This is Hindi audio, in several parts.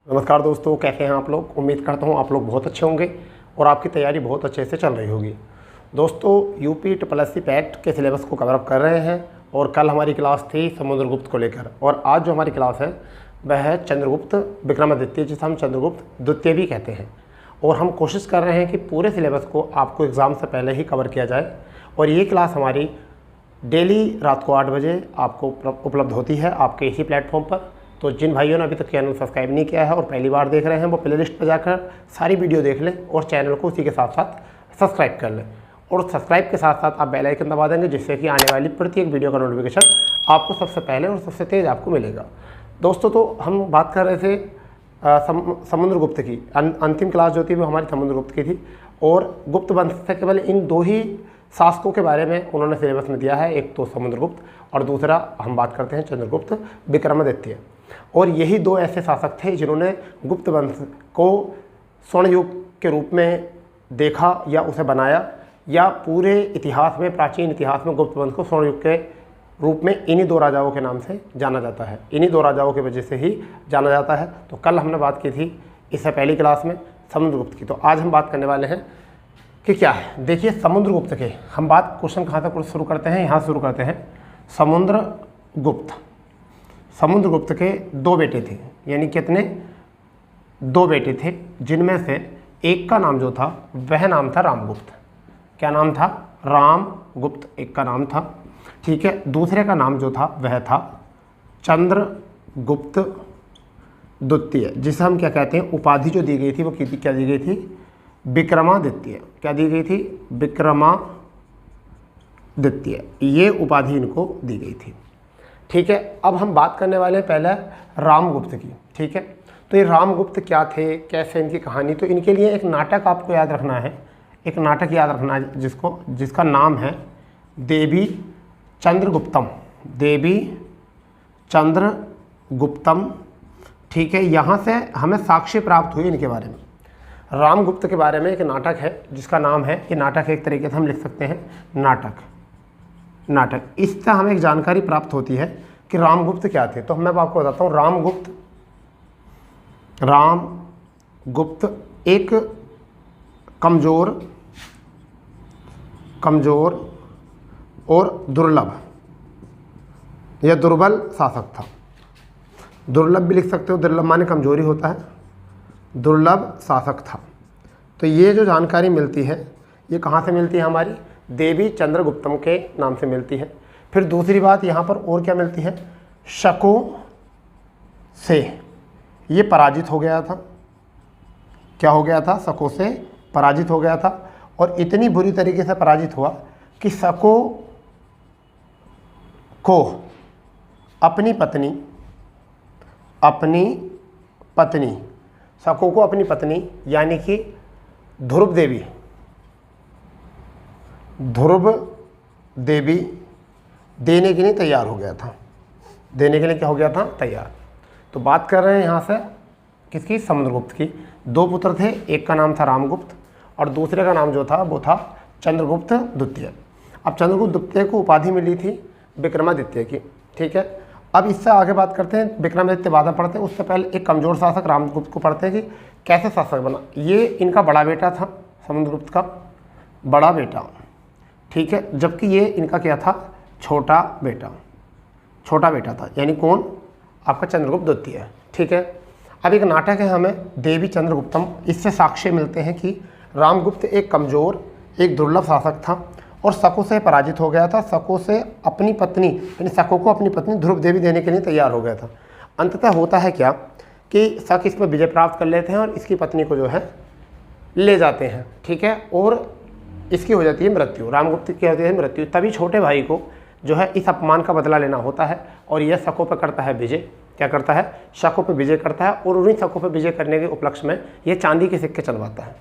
नमस्कार दोस्तों, कैसे हैं आप लोग। उम्मीद करता हूं आप लोग बहुत अच्छे होंगे और आपकी तैयारी बहुत अच्छे से चल रही होगी। दोस्तों, यूपी ट्रिपल पैक्ट के सिलेबस को कवर अप कर रहे हैं और कल हमारी क्लास थी समुद्रगुप्त को लेकर, और आज जो हमारी क्लास है वह है चंद्रगुप्त विक्रमादित्य, जिसे हम चंद्रगुप्त द्वितीय भी कहते हैं। और हम कोशिश कर रहे हैं कि पूरे सिलेबस को आपको एग्ज़ाम से पहले ही कवर किया जाए, और ये क्लास हमारी डेली रात को 8 बजे आपको उपलब्ध होती है आपके इसी प्लेटफॉर्म पर। तो जिन भाइयों ने अभी तक चैनल सब्सक्राइब नहीं किया है और पहली बार देख रहे हैं, वो प्लेलिस्ट पर जाकर सारी वीडियो देख लें और चैनल को उसी के साथ साथ सब्सक्राइब कर लें। और सब्सक्राइब के साथ साथ आप बेल आइकन दबा देंगे, जिससे कि आने वाली प्रत्येक वीडियो का नोटिफिकेशन आपको सबसे पहले और सबसे तेज़ आपको मिलेगा। दोस्तों, तो हम बात कर रहे थे समुद्रगुप्त की। अंतिम क्लास जो थी वो हमारी समुद्रगुप्त की थी, और गुप्त वंश से केवल इन दो ही शासकों के बारे में उन्होंने सिलेबस में दिया है, एक तो समुद्रगुप्त और दूसरा हम बात करते हैं चंद्रगुप्त विक्रमादित्य। और यही दो ऐसे शासक थे जिन्होंने गुप्त वंश को स्वर्ण युग के रूप में देखा या उसे बनाया, या पूरे इतिहास में, प्राचीन इतिहास में गुप्त वंश को स्वर्ण युग के रूप में इन्हीं दो राजाओं के नाम से जाना जाता है, इन्हीं दो राजाओं की वजह से ही जाना जाता है। तो कल हमने बात की थी इससे पहली क्लास में समुद्रगुप्त की। तो आज हम बात करने वाले हैं कि क्या है। देखिए, समुद्रगुप्त के हम बात क्वेश्चन कहाँ तक शुरू करते हैं, यहाँ शुरू करते हैं। समुद्रगुप्त के दो बेटे थे, यानी कितने? दो बेटे थे, जिनमें से एक का नाम जो था वह नाम था रामगुप्त। क्या नाम था? रामगुप्त एक का नाम था, ठीक है। दूसरे का नाम जो था वह था चंद्रगुप्त द्वितीय, जिसे हम क्या कहते हैं, उपाधि जो दी गई थी वो क्या दी गई थी? विक्रमादित्य। क्या दी गई थी? विक्रमादित्य, ये उपाधि इनको दी गई थी, ठीक है। अब हम बात करने वाले हैं पहले रामगुप्त की, ठीक है। तो ये रामगुप्त क्या थे, कैसे इनकी कहानी? तो इनके लिए एक नाटक आपको याद रखना है, एक नाटक याद रखना है जिसका नाम है देवी चंद्रगुप्तम। देवी चंद्रगुप्तम, ठीक है। यहाँ से हमें साक्ष्य प्राप्त हुई इनके बारे में। रामगुप्त के बारे में एक नाटक है जिसका नाम है, ये नाटक एक तरीके से हम लिख सकते हैं नाटक। इससे हमें एक जानकारी प्राप्त होती है कि रामगुप्त क्या थे। तो मैं आपको बताता हूँ। रामगुप्त एक कमजोर और दुर्लभ या दुर्बल शासक था। दुर्लभ भी लिख सकते हो, दुर्लभ माने कमजोरी होता है, दुर्लभ शासक था। तो ये जो जानकारी मिलती है ये कहाँ से मिलती है? हमारी देवी चंद्रगुप्तम के नाम से मिलती है। फिर दूसरी बात यहाँ पर और क्या मिलती है? शकों से ये पराजित हो गया था। क्या हो गया था? शकों से पराजित हो गया था, और इतनी बुरी तरीके से पराजित हुआ कि शकों को अपनी पत्नी यानी कि ध्रुव देवी देने के लिए तैयार हो गया था। देने के लिए क्या हो गया था? तैयार। तो बात कर रहे हैं यहाँ से किसकी? समुद्रगुप्त की। दो पुत्र थे, एक का नाम था रामगुप्त और दूसरे का नाम जो था वो था चंद्रगुप्त द्वितीय। अब चंद्रगुप्त द्वितीय को उपाधि मिली थी विक्रमादित्य की, ठीक है। अब इससे आगे बात करते हैं, विक्रमादित्य बाद में पढ़ते हैं। उससे पहले एक कमजोर शासक रामगुप्त को पढ़ते हैं कि कैसे शासक बना। ये इनका बड़ा बेटा था, समुद्रगुप्त का बड़ा बेटा, ठीक है। जबकि ये इनका क्या था? छोटा बेटा था। यानी कौन? आपका चंद्रगुप्त द्वितीय, ठीक है। अब एक नाटक है हमें देवी चंद्रगुप्तम। इससे साक्ष्य मिलते हैं कि रामगुप्त एक कमजोर, एक दुर्लभ शासक था और शकों से पराजित हो गया था। शकों से अपनी पत्नी, यानी शकों को अपनी पत्नी ध्रुव देवी देने के लिए तैयार हो गया था। अंततः होता है क्या कि शक इसमें विजय प्राप्त कर लेते हैं और इसकी पत्नी को जो है ले जाते हैं, ठीक है। और इसकी हो जाती है मृत्यु। रामगुप्त की होती है मृत्यु। तभी छोटे भाई को जो है इस अपमान का बदला लेना होता है, और यह शकों पर करता है विजय। क्या करता है? शकों पर विजय करता है, और उन्हीं शकों पर विजय करने के उपलक्ष्य में यह चांदी के सिक्के चलवाता है।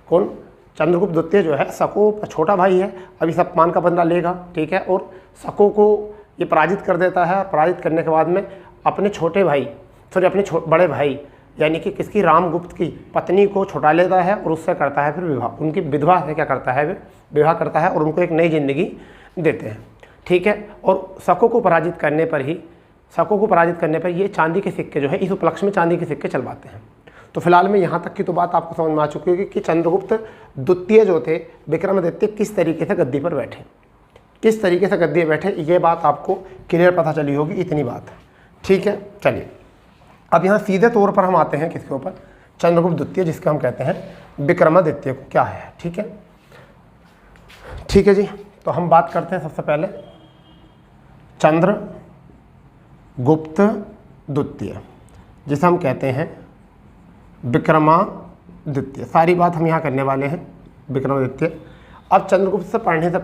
कौन? चंद्रगुप्त द्वितीय जो है शकों का छोटा भाई है, अब इस अपमान का बदला लेगा, ठीक है। और शकों को ये पराजित कर देता है। पराजित करने के बाद में अपने बड़े भाई यानी कि किसकी? रामगुप्त की पत्नी को छुड़ा लेता है और उससे करता है फिर विवाह। उनकी विधवा से क्या करता है? विवाह करता है और उनको एक नई जिंदगी देते हैं, ठीक है। और शकों को पराजित करने पर ही शकों को पराजित करने पर ये चांदी के सिक्के जो है इस उपलक्ष्य में चांदी के सिक्के चलवाते हैं। तो फिलहाल में यहाँ तक की तो बात आपको समझ में आ चुकी होगी कि चंद्रगुप्त द्वितीय जो थे विक्रमादित्य किस तरीके से गद्दी पर बैठे, किस तरीके से गद्दी पर बैठे, ये बात आपको क्लियर पता चली होगी, इतनी बात है। ठीक है, चलिए अब यहाँ सीधे तौर पर हम आते हैं किसके ऊपर, चंद्रगुप्त द्वितीय, जिसके हम कहते हैं विक्रमादित्य को क्या है। ठीक है, ठीक है जी। तो हम बात करते हैं सबसे पहले चंद्रगुप्त द्वितीय, जिसे हम कहते हैं विक्रमादित्य। सारी बात हम यहाँ करने वाले हैं विक्रमादित्य। अब चंद्रगुप्त से पढ़ने से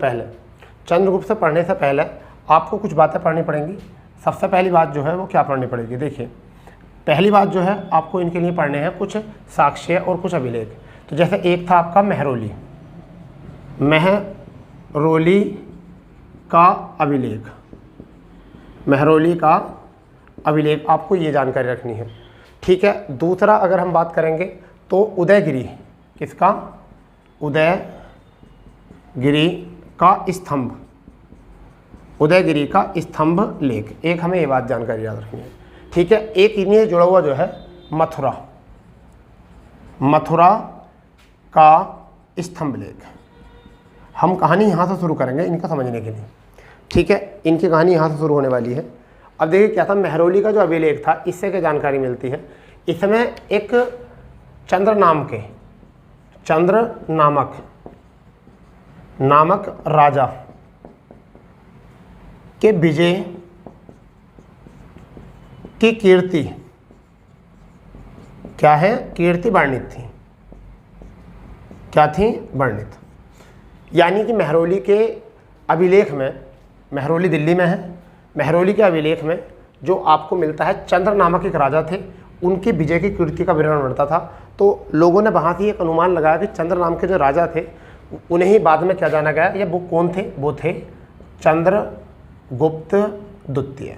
पहले आपको कुछ बातें पढ़नी पड़ेंगी। सबसे पहली बात जो है वो क्या पढ़नी पड़ेगी, देखिए पहली बात जो है आपको इनके लिए पढ़ने हैं कुछ साक्ष्य और कुछ अभिलेख। तो जैसे एक था आपका महरौली का अभिलेख, महरौली का अभिलेख, आपको ये जानकारी रखनी है। ठीक है, दूसरा अगर हम बात करेंगे तो उदयगिरी, किसका, उदयगिरी का स्तंभ, उदयगिरी का स्तंभ लेख, एक हमें ये बात जानकारी याद रखनी है। ठीक है, एक इन्हीं से जुड़ा हुआ जो है मथुरा का स्तंभ लेख। हम कहानी यहाँ से शुरू करेंगे इनका समझने के लिए। ठीक है, इनकी कहानी यहाँ से शुरू होने वाली है। अब देखिए क्या था, महरौली का जो अभिलेख था इससे क्या जानकारी मिलती है, इसमें एक चंद्र नामक राजा के विजय की कीर्ति क्या है, कीर्ति वर्णित थी, क्या थी, वर्णित। यानी कि महरौली के अभिलेख में, महरौली दिल्ली में है, महरौली के अभिलेख में जो आपको मिलता है चंद्र नामक एक राजा थे, उनकी विजय की कीर्ति का विवरण मिलता था। तो लोगों ने वहाँ से एक अनुमान लगाया कि चंद्र नाम के जो राजा थे उन्हें ही बाद में क्या जाना गया, या वो कौन थे, वो थे चंद्रगुप्त द्वितीय।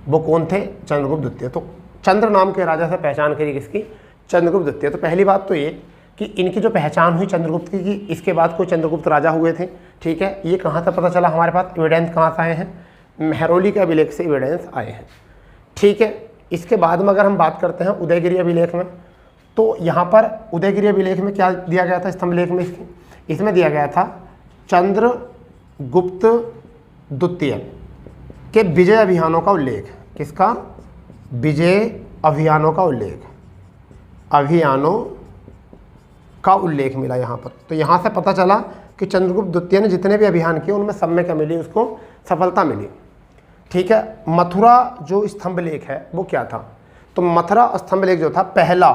वो कौन थे, चंद्रगुप्त द्वितीय। तो चंद्र नाम के राजा से पहचान करी किसकी, चंद्रगुप्त द्वितीय। तो पहली बात तो ये कि इनकी जो पहचान हुई चंद्रगुप्त की कि इसके बाद कोई चंद्रगुप्त राजा हुए थे। ठीक है, ये कहाँ से पता चला, हमारे पास एविडेंस कहाँ से आए हैं, महरौली के अभिलेख से एविडेंस आए हैं। ठीक है, इसके बाद में अगर हम बात करते हैं उदयगिरी अभिलेख में, तो यहाँ पर उदयगिरी अभिलेख में क्या दिया गया था, स्तंभ लेख में इसमें दिया गया था चंद्रगुप्त द्वितीय के विजय अभियानों का उल्लेख। किसका, विजय अभियानों का उल्लेख, अभियानों का उल्लेख मिला यहाँ पर। तो यहाँ से पता चला कि चंद्रगुप्त द्वितीय ने जितने भी अभियान किए उनमें सब में क्या मिली, उसको सफलता मिली। ठीक है, मथुरा जो स्तंभ लेख है वो क्या था, तो मथुरा स्तंभ लेख जो था पहला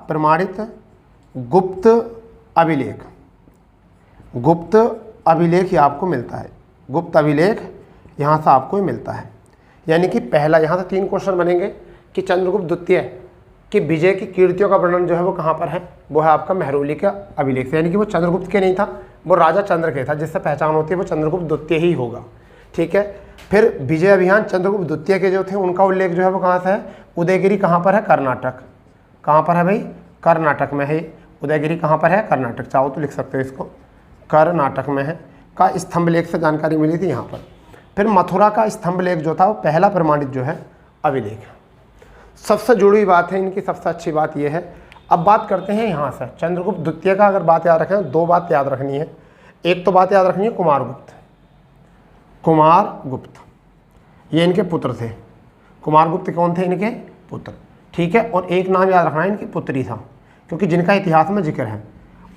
प्रमाणित गुप्त अभिलेख ये आपको मिलता है, गुप्त अभिलेख यहाँ से आपको ही मिलता है। यानी कि पहला, यहाँ से 3 क्वेश्चन बनेंगे कि चंद्रगुप्त द्वितीय की विजय की कीर्तियों का वर्णन जो है वो कहाँ पर है, वो है आपका महरौली का अभिलेख से। यानी कि वो चंद्रगुप्त के नहीं था, वो राजा चंद्र के था, जिससे पहचान होती है वो चंद्रगुप्त द्वितीय ही होगा। ठीक है, फिर विजय अभियान चंद्रगुप्त द्वितीय के जो थे उनका उल्लेख जो है वो कहाँ से है, उदयगिरी कहाँ पर है, कर्नाटक। कहाँ पर है भाई, कर्नाटक में है। उदयगिरी कहाँ पर है, कर्नाटक, चाहो तो लिख सकते हो इसको, कर्नाटक में है, का स्तंभ लेख से जानकारी मिली थी यहाँ पर। फिर मथुरा का स्तंभ लेख जो था वो पहला प्रमाणित जो है अभिलेख। सबसे जुड़ी बात है इनकी, सबसे अच्छी बात यह है। अब बात करते हैं यहाँ से चंद्रगुप्त द्वितीय का। अगर बात याद रखें, 2 बात याद रखनी है। एक तो बात याद रखनी है कुमारगुप्त, ये इनके पुत्र थे। कुमारगुप्त कौन थे, इनके पुत्र। ठीक है, और एक नाम याद रखना है, इनकी पुत्री था, क्योंकि जिनका इतिहास में जिक्र है,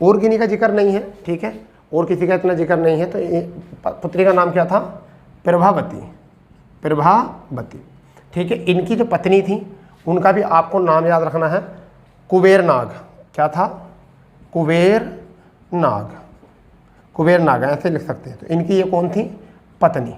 और किन्हीं का जिक्र नहीं है। ठीक है, और किसी का इतना जिक्र नहीं है। तो ये पुत्री का नाम क्या था, प्रभावती। ठीक है, इनकी जो पत्नी थी उनका भी आपको नाम याद रखना है, कुबेरनाग। क्या था, कुबेरनाग ऐसे लिख सकते हैं। तो इनकी ये कौन थी, पत्नी।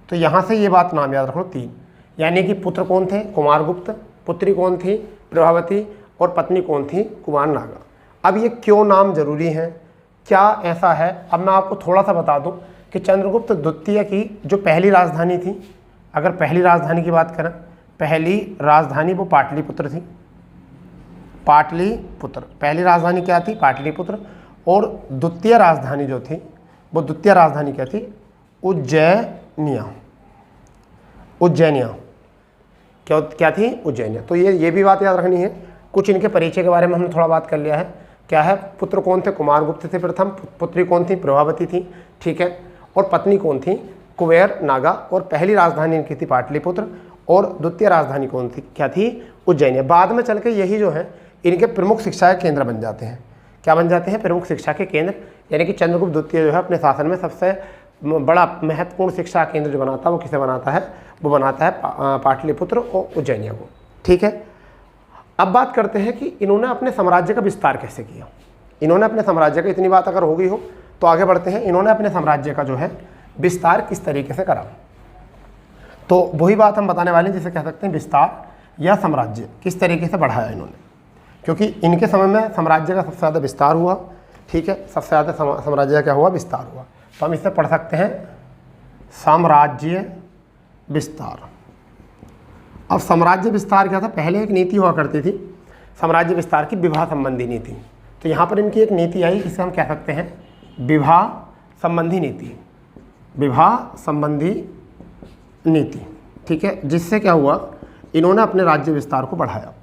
तो यहाँ से ये बात नाम याद रखो 3, यानी कि पुत्र कौन थे, कुमारगुप्त, पुत्री कौन थी, प्रभावती, और पत्नी कौन थी, कुमारनागा। अब ये क्यों नाम जरूरी हैं, क्या ऐसा है, अब मैं आपको थोड़ा सा बता दूं कि चंद्रगुप्त द्वितीय की जो पहली राजधानी थी, अगर पहली राजधानी की बात करें, पहली राजधानी वो पाटलिपुत्र थी। पाटलिपुत्र पहली राजधानी क्या थी, पाटलिपुत्र। और द्वितीय राजधानी जो थी वो द्वितीय राजधानी क्या थी, उज्जैनिया। उज्जैनिया क्या थी? उज्जैनिया। तो ये भी बात याद रखनी है। कुछ इनके परिचय के बारे में हमने थोड़ा बात कर लिया है। क्या है? पुत्र कौन थे? कुमारगुप्त थे प्रथम। पुत्री कौन थी? प्रभावती थी। ठीक है। और पत्नी कौन थी? कुबेर नागा। और पहली राजधानी इनकी थी पाटलिपुत्र। और द्वितीय राजधानी कौन थी? क्या थी? उज्जैनिया। बाद में चल के यही जो है इनके प्रमुख शिक्षा के केंद्र बन जाते हैं। क्या बन जाते हैं? प्रमुख शिक्षा के केंद्र। यानी कि चंद्रगुप्त द्वितीय जो है अपने शासन में सबसे बड़ा महत्वपूर्ण शिक्षा केंद्र जो बनाता है वो किसे बनाता है? वो बनाता है पाटलिपुत्र और उज्जैनिया को। ठीक है। अब बात करते हैं कि इन्होंने अपने साम्राज्य का विस्तार कैसे किया। इन्होंने अपने साम्राज्य का, इतनी बात अगर हो गई हो तो आगे बढ़ते हैं। इन्होंने अपने साम्राज्य का जो है विस्तार किस तरीके से करा, तो वही बात हम बताने वाले हैं जिसे कह सकते हैं विस्तार या साम्राज्य किस तरीके से बढ़ाया इन्होंने। क्योंकि इनके समय में साम्राज्य का सबसे ज़्यादा विस्तार हुआ। ठीक है। सबसे ज़्यादा साम्राज्य का क्या हुआ? विस्तार हुआ। तो हम इससे पढ़ सकते हैं साम्राज्य विस्तार। अब साम्राज्य विस्तार क्या था? पहले एक नीति हुआ करती थी साम्राज्य विस्तार की, विवाह संबंधी नीति। तो यहाँ पर इनकी एक नीति आई जिसे हम कह सकते हैं विवाह संबंधी नीति। विवाह संबंधी नीति। ठीक है। जिससे क्या हुआ? इन्होंने अपने राज्य विस्तार को बढ़ाया।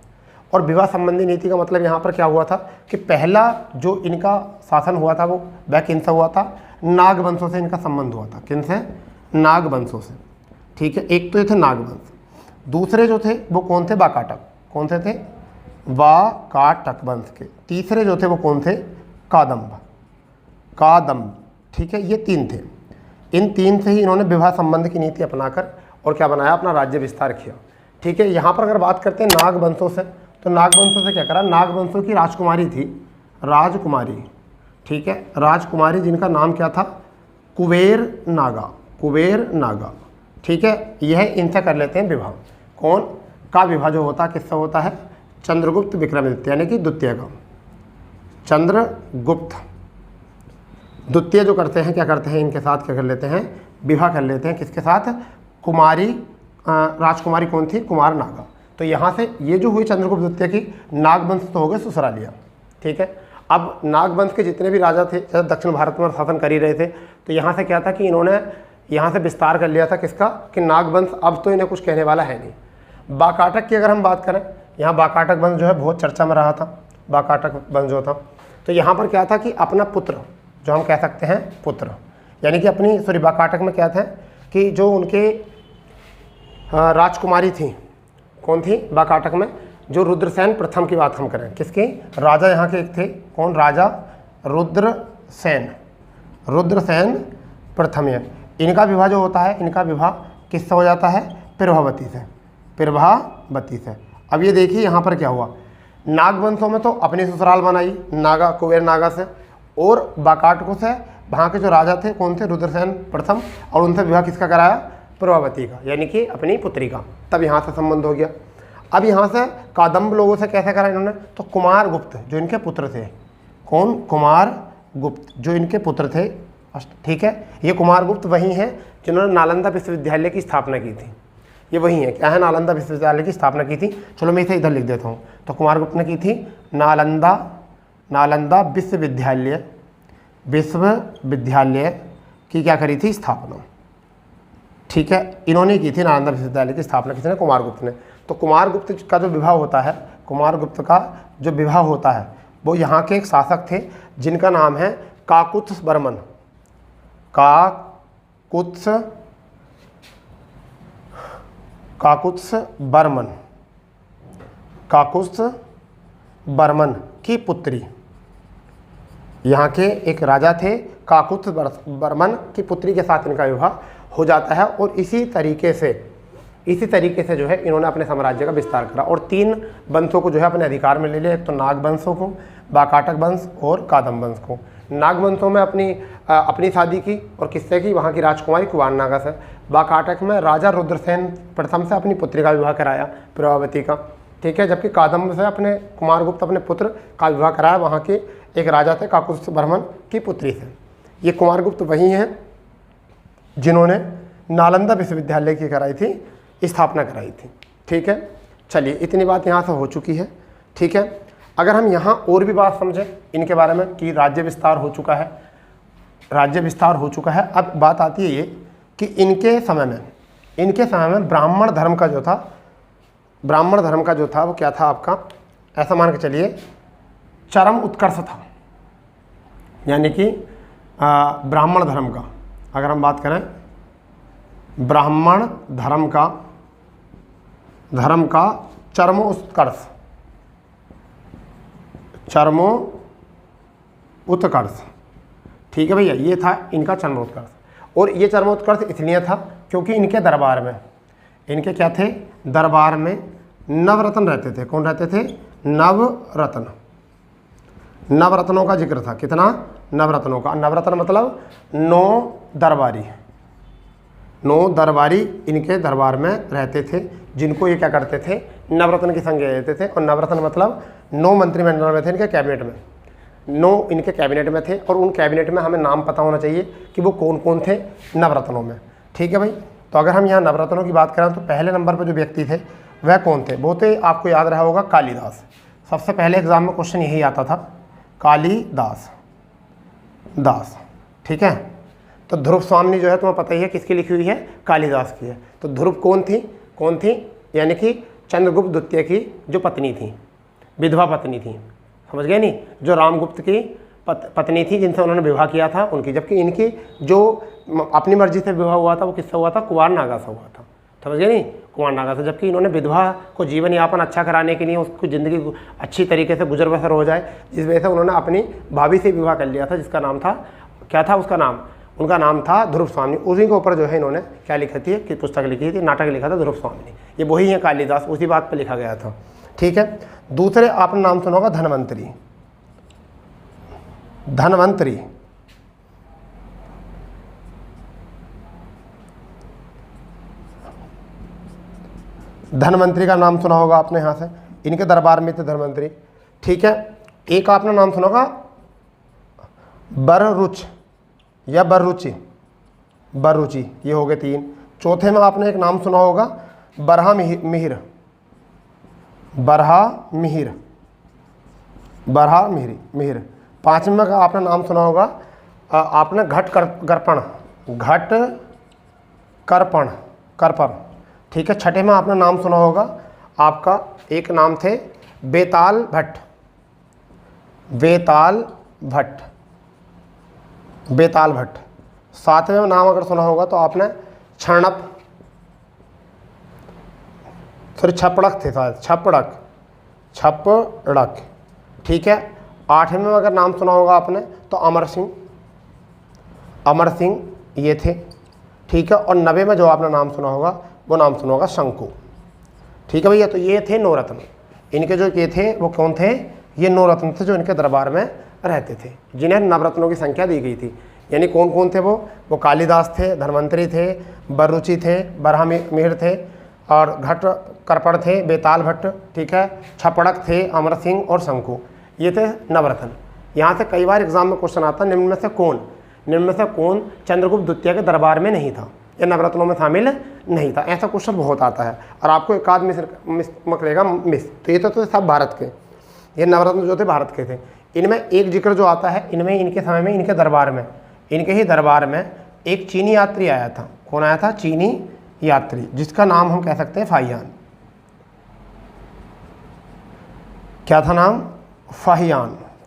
और विवाह संबंधी नीति का मतलब यहाँ पर क्या हुआ था कि पहला जो इनका शासन हुआ था वो वह किनसे हुआ था? नाग वंशों से इनका संबंध हुआ था। किनसे? नाग वंशों से। ठीक है। एक तो ये थे नाग वंश, दूसरे जो थे वो कौन थे? वाकाटक। कौन से थे? वाकाटक वंश के। तीसरे जो थे वो कौन थे? कादम्ब। कादम्ब। ठीक है। ये तीन थे। इन तीन से ही इन्होंने विवाह संबंध की नीति अपनाकर और क्या बनाया? अपना राज्य विस्तार किया। ठीक है। यहाँ पर अगर बात करते हैं नाग वंशों से, तो नाग वंशों से क्या करा? नाग वंशों की राजकुमारी थी, राजकुमारी। ठीक है। राजकुमारी जिनका नाम क्या था? कुबेर नागा। कुबेर नागा। ठीक है। यह इनसे कर लेते हैं विवाह। कौन का विवाह जो होता है किससे होता है? चंद्रगुप्त विक्रमादित्य यानी कि द्वितीय का। चंद्रगुप्त द्वितीय जो करते हैं क्या करते हैं? इनके साथ क्या कर लेते हैं? विवाह कर लेते हैं। किसके साथ? कुमारी राजकुमारी कौन थी? कुमार नागा। तो यहाँ से ये जो हुई चंद्रगुप्त द्वितीय की, नागवंश तो हो गए ससुरालिया। ठीक है। अब नागवंश के जितने भी राजा थे जब दक्षिण भारत में शासन कर ही रहे थे, तो यहाँ से क्या था कि इन्होंने यहाँ से विस्तार कर लिया था किसका? कि नागवंश अब तो इन्हें कुछ कहने वाला है नहीं। वाकाटक की अगर हम बात करें, यहाँ वाकाटक वंश जो है बहुत चर्चा में रहा था। वाकाटक वंश जो था, तो यहाँ पर क्या था कि अपना पुत्र जो हम कह सकते हैं पुत्र, यानी कि अपनी वाकाटक में क्या था कि जो उनके राजकुमारी थी, कौन थी वाकाटक में? जो रुद्रसेन प्रथम की बात हम करें, किसके? राजा यहाँ के एक थे, कौन? राजा रुद्रसेन। रुद्रसेन प्रथम। इनका विवाह जो होता है, इनका विवाह किससे हो जाता है? प्रभावती से। प्रभावती से। अब ये देखिए यहाँ पर क्या हुआ, नागवंशों में तो अपनी ससुराल बनाई नागा, कुबेर नागा से, और वाकाटकों से वहाँ के जो राजा थे कौन थे? रुद्रसेन प्रथम, और उनसे विवाह किसका कराया? प्रभावती का, यानी कि अपनी पुत्री का। तब यहाँ से संबंध हो गया। अब यहाँ से कादम्ब लोगों से कैसे करा इन्होंने? तो कुमारगुप्त जो इनके पुत्र थे, कौन? कुमारगुप्त जो इनके पुत्र थे। ठीक है। ये कुमारगुप्त वही हैं जिन्होंने नालंदा विश्वविद्यालय की स्थापना की थी। ये वही है, क्या है? नालंदा विश्वविद्यालय की स्थापना की थी। चलो मैं इसे इधर लिख देता हूँ। तो कुमारगुप्त ने की थी नालंदा विश्वविद्यालय की क्या करी थी? स्थापना। ठीक है। इन्होंने की थी नालंदा विश्वविद्यालय की स्थापना, किसने? कुमारगुप्त ने। तो कुमारगुप्त का जो विवाह होता है, कुमारगुप्त का जो विवाह होता है वो यहाँ के एक शासक थे जिनका नाम है काकुत्स बर्मन। काकुत्स बर्मन की पुत्री। यहाँ के एक राजा थे काकुत्स बर्मन की पुत्री के साथ इनका विवाह हो जाता है। और इसी तरीके से जो है इन्होंने अपने साम्राज्य का विस्तार करा और 3 वंशों को जो है अपने अधिकार में ले लिया। एक तो नाग वंशों को, वाकाटक वंश और कादम्ब वंश को। नाग वंशों में अपनी शादी की, और किससे की? वहाँ की राजकुमारी कुमार नागा से। वाकाटक में राजा रुद्रसेन प्रथम से अपनी पुत्री का विवाह कराया, प्रभावती का। ठीक है। जबकि कादम्ब से अपने कुमारगुप्त अपने पुत्र का विवाह कराया वहाँ के एक राजा थे काकुत्स बर्मन की पुत्री से। ये कुमारगुप्त वही हैं जिन्होंने नालंदा विश्वविद्यालय की कराई थी, स्थापना कराई थी। ठीक है। चलिए इतनी बात यहाँ से हो चुकी है। ठीक है। अगर हम यहाँ और भी बात समझें इनके बारे में कि राज्य विस्तार हो चुका है, राज्य विस्तार हो चुका है। अब बात आती है ये कि इनके समय में ब्राह्मण धर्म का जो था वो क्या था आपका, ऐसा मान के चलिए चरम उत्कर्ष था। यानी कि ब्राह्मण धर्म का, अगर हम बात करें ब्राह्मण धर्म का चरमोत्कर्ष, ठीक है भैया, ये था इनका चरमोत्कर्ष। और ये चरमोत्कर्ष इसलिए था क्योंकि इनके दरबार में, इनके क्या थे, दरबार में नवरत्न रहते थे। कौन रहते थे, नवरत्नों का जिक्र था। कितना, नवरत्नों का। नवरत्न मतलब 9 दरबारी इनके दरबार में रहते थे, जिनको ये क्या करते थे, नवरत्न की संज्ञा देते थे। और नवरत्न मतलब 9 मंत्रिमंडल में थे, इनके कैबिनेट में 9 इनके कैबिनेट में थे। और उन कैबिनेट में हमें नाम पता होना चाहिए कि वो कौन कौन थे नवरत्नों में। ठीक है भाई, तो अगर हम यहाँ नवरत्नों की बात करें तो पहले नंबर पर जो व्यक्ति थे वह कौन थे, वो थे, आपको याद रहा होगा, कालिदास। सबसे पहले एग्जाम में क्वेश्चन यही आता था, कालिदास। ठीक है, तो ध्रुव स्वामिनी जो है तुम्हें पता ही है किसकी लिखी हुई है, कालिदास की है। तो ध्रुव कौन थी, यानी कि चंद्रगुप्त द्वितीय की जो पत्नी थी, विधवा पत्नी थी, समझ गए नहीं, जो रामगुप्त की पत्नी थी जिनसे उन्होंने विवाह किया था उनकी। जबकि इनकी जो अपनी मर्जी से विवाह हुआ था वो किससे हुआ था, कुंवार नागा से हुआ था, समझ गए नहीं, कुंवार नागा से। जबकि इन्होंने विधवा को जीवन यापन अच्छा कराने के लिए, उसको ज़िंदगी अच्छी तरीके से गुजर बसर हो जाए, जिस वजह से उन्होंने अपनी भाभी से विवाह कर लिया था, जिसका नाम था, क्या था उसका नाम, उनका नाम था ध्रुव स्वामिनी। उसी के ऊपर जो है इन्होंने क्या लिखी थी, कि पुस्तक लिखी थी, नाटक लिखा था ध्रुव स्वामिनी। ये वही है कालिदास, उसी बात पर लिखा गया था। ठीक है, दूसरे आपने नाम सुना होगा धनवंतरी। धनवंतरी का नाम सुना होगा आपने, यहाँ से इनके दरबार में थे धनवंतरी। ठीक है, एक आपने नाम सुना होगा बररुच या बररुचि, ये हो गए 3। चौथे में आपने एक नाम सुना होगा बरहा मिहिर। 5वें में आपने नाम सुना होगा आपने घट करपण। ठीक है, 6ठे में आपने नाम सुना होगा आपका, एक नाम थे बेताल भट्ट। 7वें में नाम अगर सुना होगा तो आपने छपड़क थे शायद, छपड़क। ठीक है, 8वें में अगर नाम सुना होगा आपने तो अमर सिंह ये थे। ठीक है, और 90 में जो आपने नाम सुना होगा वो नाम सुना होगा शंकु। ठीक है भैया, तो ये थे 9 रत्न। इनके जो ये थे वो कौन थे, ये 9 रत्न थे जो इनके दरबार में रहते थे, जिन्हें नवरत्नों की संख्या दी गई थी। यानी कौन कौन थे वो कालिदास थे, धन्वंतरी थे, बररुचि थे, बरहा मिहिर थे, और घट करपड़ थे, बेताल भट्ट, ठीक है, छपड़क थे, अमर सिंह और शंकु, ये थे नवरत्न। यहाँ से कई बार एग्जाम में क्वेश्चन आता है, निम्न में से कौन चंद्रगुप्त द्वितीय के दरबार में नहीं था, ये नवरत्नों में शामिल नहीं था। ऐसा क्वेश्चन बहुत आता है और आपको एक आध मिस मकलेगा मिस। तो ये तो सब भारत के, ये नवरत्न जो थे भारत के थे। इनमें एक जिक्र जो आता है, इनमें इनके समय में इनके दरबार में, इनके ही दरबार में एक चीनी यात्री आया था। कौन आया था, चीनी यात्री, जिसका नाम हम कह सकते हैं फाहियान। क्या था नाम,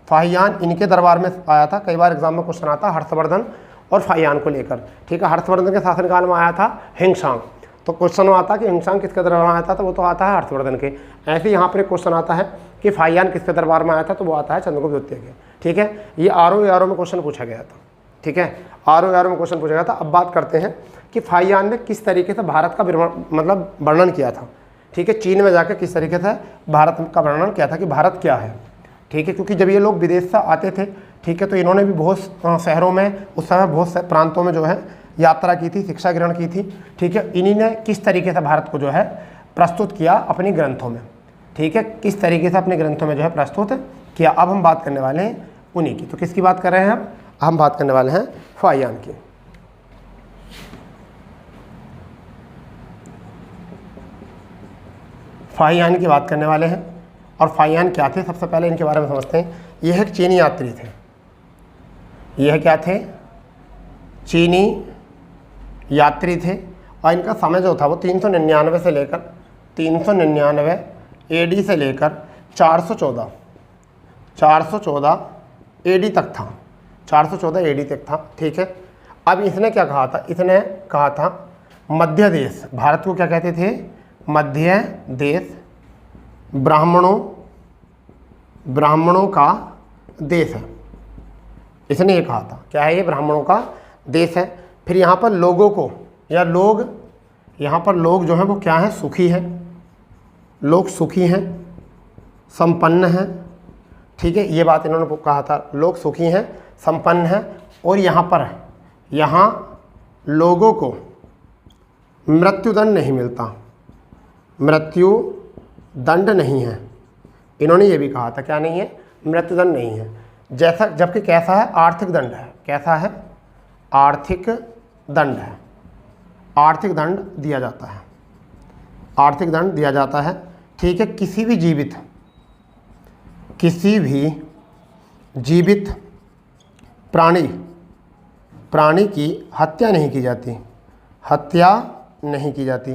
फाहियान इनके दरबार में आया था। कई बार एग्जाम में क्वेश्चन आता है हर्षवर्धन और फाहियान को लेकर। ठीक है, हर्षवर्धन के शासनकाल में आया था हिंगशांग, तो क्वेश्चन आता कि हिंगशांग किसके दरबार में आया था, तो वो तो आता है हर्षवर्धन के। ऐसे ही यहाँ पर क्वेश्चन आता है कि फाहियान किसके दरबार में आया था, तो वो आता है चंद्रगुप्त द्वितीय के। ठीक है, ये आरओ में क्वेश्चन पूछा गया था। ठीक है, आरओ में क्वेश्चन पूछा गया था। अब बात करते हैं कि फाहियान ने किस तरीके से भारत का मतलब वर्णन किया था। ठीक है, चीन में जाकर किस तरीके से भारत का वर्णन किया था कि भारत क्या है। ठीक है, क्योंकि जब ये लोग विदेश से आते थे, ठीक है, तो इन्होंने भी बहुत शहरों में उस समय बहुत प्रांतों में जो है यात्रा की थी, शिक्षा ग्रहण की थी। ठीक है, इन्हीं ने किस तरीके से भारत को जो है प्रस्तुत किया अपनी ग्रंथों में। ठीक है, किस तरीके से अपने ग्रंथों में जो है प्रस्तुत किया। अब हम बात करने वाले हैं उन्हीं की। तो किसकी बात कर रहे हैं हम बात करने वाले हैं फाहियान की। फाहियान की बात करने वाले हैं। और फाहियान क्या थे, सबसे पहले इनके बारे में समझते हैं। यह एक चीनी यात्री थे। यह क्या थे, चीनी यात्री थे और इनका समय जो था वो 399 से लेकर 399 AD से लेकर 414 AD तक था, 414 AD तक था। ठीक है, अब इसने क्या कहा था, इसने कहा था मध्य देश, भारत को क्या कहते थे, मध्य देश, ब्राह्मणों का देश है। इसने ये कहा था, क्या है ये, ब्राह्मणों का देश है। फिर यहाँ पर लोगों को या लोग, यहाँ पर लोग जो हैं वो क्या है, सुखी हैं, लोग सुखी हैं, संपन्न हैं। ठीक है, ये बात इन्होंने कहा था, लोग सुखी हैं, संपन्न हैं। और यहाँ लोगों को मृत्युदंड नहीं मिलता, मृत्युदंड नहीं है। इन्होंने ये भी कहा था, क्या नहीं है, मृत्युदंड नहीं है। जैसा, जबकि कैसा है, आर्थिक दंड है। कैसा है, आर्थिक दंड है, आर्थिक दंड दिया जाता है, आर्थिक दंड दिया जाता है। ठीक है, किसी भी जीवित प्राणी की हत्या नहीं की जाती, हत्या नहीं की जाती।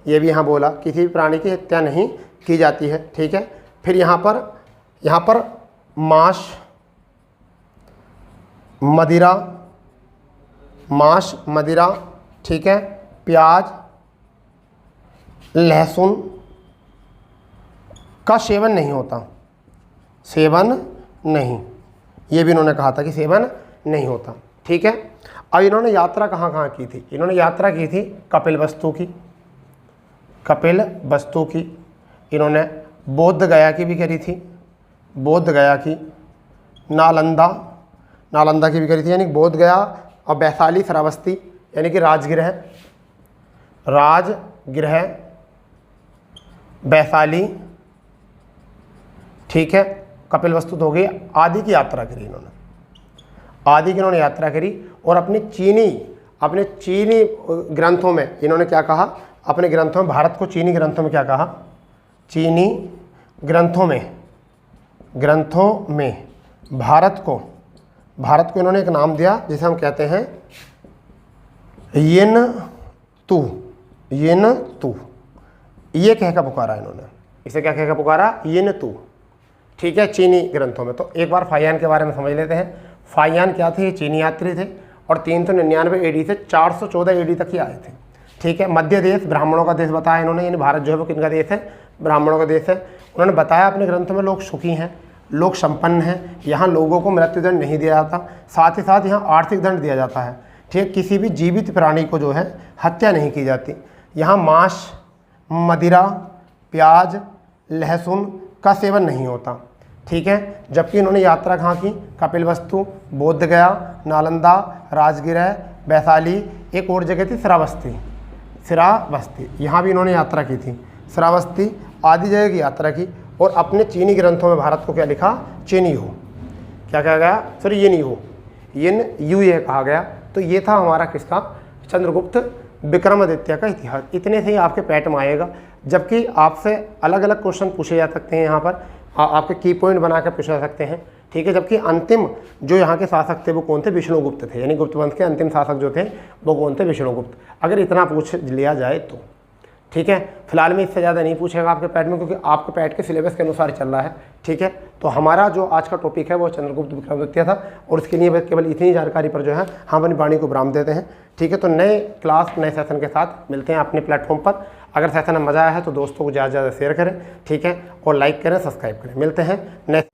ये भी यहाँ बोला, किसी भी प्राणी की हत्या नहीं की जाती है। ठीक है, फिर यहाँ पर मांस, मदिरा, ठीक है, प्याज, लहसुन का सेवन नहीं होता, सेवन नहीं, ये भी इन्होंने कहा था कि सेवन नहीं होता। ठीक है, अब इन्होंने यात्रा कहाँ की थी, इन्होंने यात्रा की थी कपिलवस्तु की, इन्होंने बोध गया की भी करी थी, बोध गया की, नालंदा की भी करी थी, यानी बोध गया और वैशाली, श्रावस्ती यानी कि राजगृह, वैशाली, ठीक है, कपिलवस्तु हो गई, आदि की यात्रा करी इन्होंने, आदि की इन्होंने यात्रा करी। और अपने चीनी ग्रंथों में इन्होंने क्या कहा, अपने ग्रंथों में भारत को चीनी ग्रंथों में क्या कहा, चीनी ग्रंथों में भारत को इन्होंने एक नाम दिया जिसे हम कहते हैं येन तू, ये कह कर पुकारा इन्होंने, इसे क्या कहकर पुकारा, येन तू। ठीक है, चीनी ग्रंथों में। तो एक बार फाहियान के बारे में समझ लेते हैं। फाहियान क्या थे, चीनी यात्री थे और 399 AD से 414 AD तक ही आए थे। ठीक है, मध्य देश, ब्राह्मणों का देश बताया इन्होंने, यानी भारत जो है वो किनका देश है, ब्राह्मणों का देश है। उन्होंने बताया अपने ग्रंथों में लोग सुखी हैं, लोग संपन्न हैं, यहाँ लोगों को मृत्युदंड नहीं दिया जाता, साथ ही साथ यहाँ आर्थिक दंड दिया जाता है। ठीक है, किसी भी जीवित प्राणी को जो है हत्या नहीं की जाती। यहाँ मांस, मदिरा, प्याज, लहसुन का सेवन नहीं होता। ठीक है, जबकि इन्होंने यात्रा कहाँ की, कपिलवस्तु, बोध गया, नालंदा, राजगृह, वैशाली, एक और जगह थी श्रावस्ती, यहाँ भी इन्होंने यात्रा की थी, श्रावस्ती आदि जगह की यात्रा की। और अपने चीनी ग्रंथों में भारत को क्या लिखा, चीनी हो, क्या कहा गया, सॉरी ये नहीं हो, ये कहा गया। तो ये था हमारा किसका, चंद्रगुप्त विक्रमादित्य का इतिहास। इतने से ही आपके पैट में आएगा, जबकि आपसे अलग अलग क्वेश्चन पूछे जा सकते हैं, यहाँ पर आपके की पॉइंट बना कर पूछा सकते हैं। ठीक है, जबकि अंतिम जो यहाँ के शासक थे वो कौन थे, विष्णुगुप्त थे, यानी गुप्त वंश के अंतिम शासक जो थे वो कौन थे, विष्णुगुप्त। अगर इतना पूछ लिया जाए तो ठीक है, फिलहाल में इससे ज़्यादा नहीं पूछेगा आपके पैट में, क्योंकि आपके पैट के सिलेबस के अनुसार चल रहा है। ठीक है, तो हमारा जो आज का टॉपिक है वो चंद्रगुप्त विक्रमादित्य था, और उसके लिए केवल इतनी जानकारी पर जो है हम अपनी वाणी को विराम देते हैं। ठीक है, तो नए क्लास, नए सेशन के साथ मिलते हैं अपने प्लेटफॉर्म पर। अगर सेशन में मज़ा आया है तो दोस्तों को ज़्यादा से ज़्यादा शेयर करें, ठीक है, और लाइक करें, सब्सक्राइब करें। मिलते हैं नेक्स्ट